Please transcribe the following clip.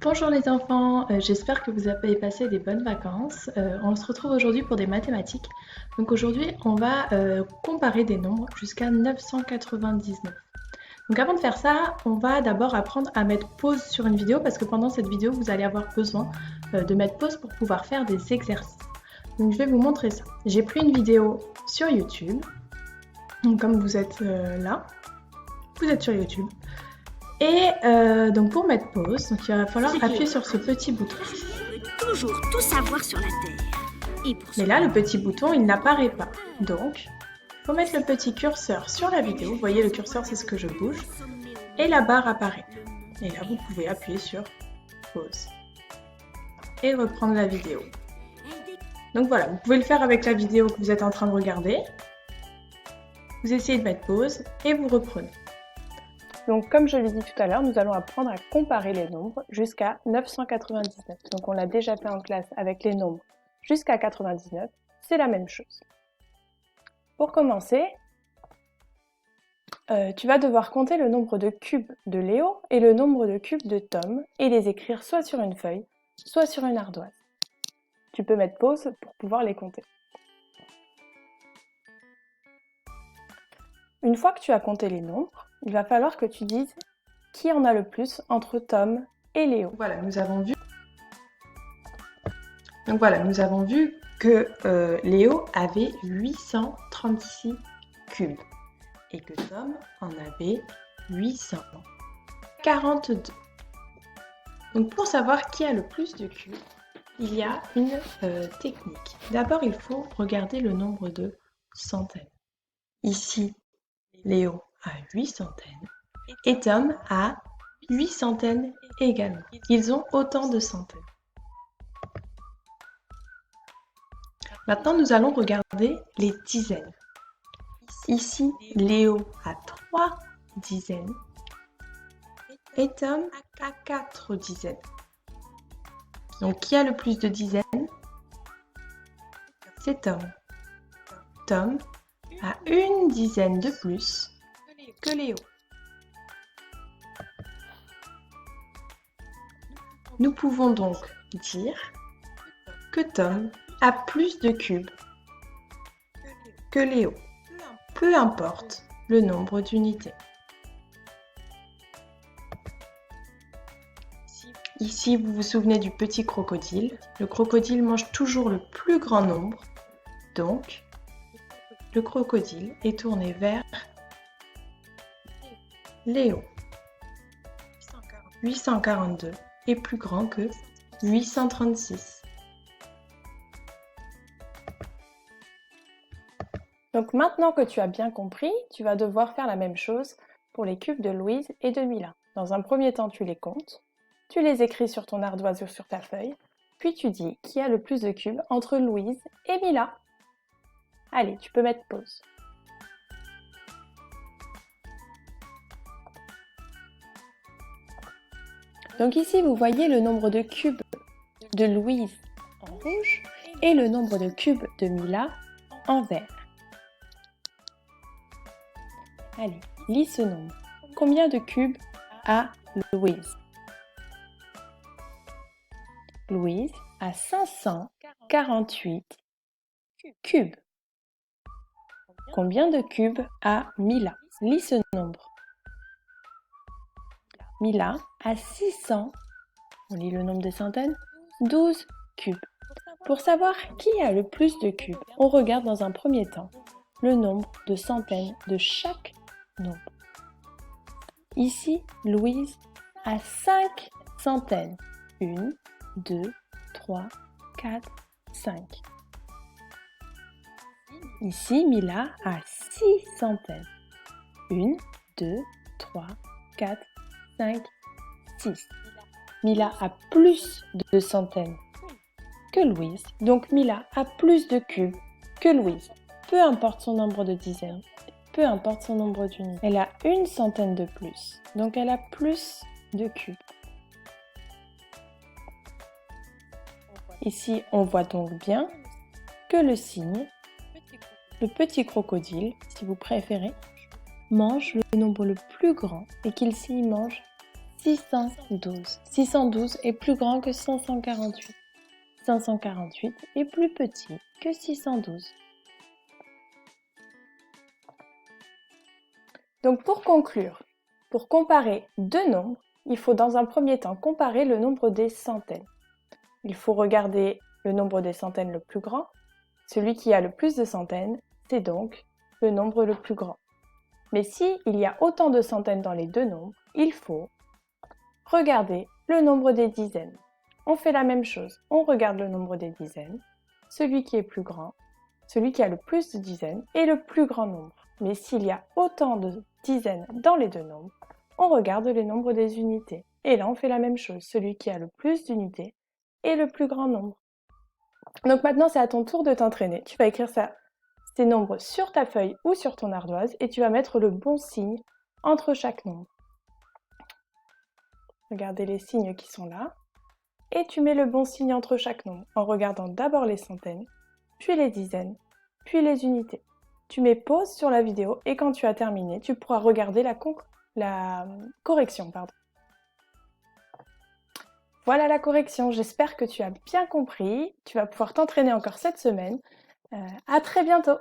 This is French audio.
Bonjour les enfants, j'espère que vous avez passé des bonnes vacances. On se retrouve aujourd'hui pour des mathématiques. Donc aujourd'hui, on va comparer des nombres jusqu'à 999. Donc avant de faire ça, on va d'abord apprendre à mettre pause sur une vidéo parce que pendant cette vidéo, vous allez avoir besoin de mettre pause pour pouvoir faire des exercices. Donc je vais vous montrer ça. J'ai pris une vidéo sur YouTube. Donc comme vous êtes là, vous êtes sur YouTube. Et donc pour mettre pause, donc il va falloir appuyer sur ce petit bouton. Toujours tout savoir sur la Terre. Et pour Mais là, le petit bouton, il n'apparaît pas. Donc, il faut mettre le petit curseur sur la vidéo. Vous voyez, le curseur, c'est ce que je bouge. Et la barre apparaît. Et là, vous pouvez appuyer sur pause. Et reprendre la vidéo. Donc voilà, vous pouvez le faire avec la vidéo que vous êtes en train de regarder. Vous essayez de mettre pause et vous reprenez. Donc comme je l'ai dit tout à l'heure, nous allons apprendre à comparer les nombres jusqu'à 999. Donc on l'a déjà fait en classe avec les nombres jusqu'à 99, c'est la même chose. Pour commencer, tu vas devoir compter le nombre de cubes de Léo et le nombre de cubes de Tom et les écrire soit sur une feuille, soit sur une ardoise. Tu peux mettre pause pour pouvoir les compter. Une fois que tu as compté les nombres, il va falloir que tu dises qui en a le plus entre Tom et Léo. Voilà, nous avons vu que Léo avait 836 cubes et que Tom en avait 842. Donc pour savoir qui a le plus de cubes, il y a une technique. D'abord, il faut regarder le nombre de centaines. Ici, Léo a 8 centaines et Tom a 8 centaines également. Ils ont autant de centaines. Maintenant, nous allons regarder les dizaines. Ici, Léo a 3 dizaines et Tom a 4 dizaines. Donc, qui a le plus de dizaines? C'est Tom. Tom a une dizaine de plus que Léo. Nous pouvons donc dire que Tom a plus de cubes que Léo, peu importe le nombre d'unités. Ici, vous vous souvenez du petit crocodile. Le crocodile mange toujours le plus grand nombre, donc le crocodile est tourné vers Léo. 842 est plus grand que 836. Donc maintenant que tu as bien compris, tu vas devoir faire la même chose pour les cubes de Louise et de Mila. Dans un premier temps, tu les comptes, tu les écris sur ton ardoise ou sur ta feuille, puis tu dis qui a le plus de cubes entre Louise et Mila. Allez, tu peux mettre pause. Donc ici, vous voyez le nombre de cubes de Louise en rouge et le nombre de cubes de Mila en vert. Allez, lis ce nombre. Combien de cubes a Louise? Louise a 548 cubes. Combien de cubes a Mila? Lis ce nombre. Mila a 600, on lit le nombre de centaines, 12 cubes. Pour savoir qui a le plus de cubes, on regarde dans un premier temps le nombre de centaines de chaque nombre. Ici, Louise a 5 centaines. 1, 2, 3, 4, 5. Ici, Mila a 6 centaines. 1, 2, 3, 4, 5, 6. Mila a plus de centaines que Louise, donc Mila a plus de cubes que Louise. Peu importe son nombre de dizaines, peu importe son nombre d'unités. Elle a une centaine de plus, donc elle a plus de cubes. Ici, on voit donc bien que le cygne, le petit crocodile, si vous préférez, mange le nombre le plus grand et qu'il s'y mange 612. 612 est plus grand que 548. 548 est plus petit que 612. Donc pour conclure, pour comparer deux nombres, il faut dans un premier temps comparer le nombre des centaines. Il faut regarder le nombre des centaines le plus grand. Celui qui a le plus de centaines, c'est donc le nombre le plus grand. Mais si il y a autant de centaines dans les deux nombres, il faut regarder le nombre des dizaines. On fait la même chose, on regarde le nombre des dizaines. Celui qui est plus grand, celui qui a le plus de dizaines est le plus grand nombre. Mais s'il y a autant de dizaines dans les deux nombres, on regarde les nombres des unités. Et là, on fait la même chose, celui qui a le plus d'unités est le plus grand nombre. Donc maintenant, c'est à ton tour de t'entraîner. Tu vas écrire ces nombres sur ta feuille ou sur ton ardoise et tu vas mettre le bon signe entre chaque nombre. Regardez les signes qui sont là. Et tu mets le bon signe entre chaque nombre en regardant d'abord les centaines, puis les dizaines, puis les unités. Tu mets pause sur la vidéo et quand tu as terminé, tu pourras regarder la correction. Voilà la correction, j'espère que tu as bien compris. Tu vas pouvoir t'entraîner encore cette semaine. À très bientôt!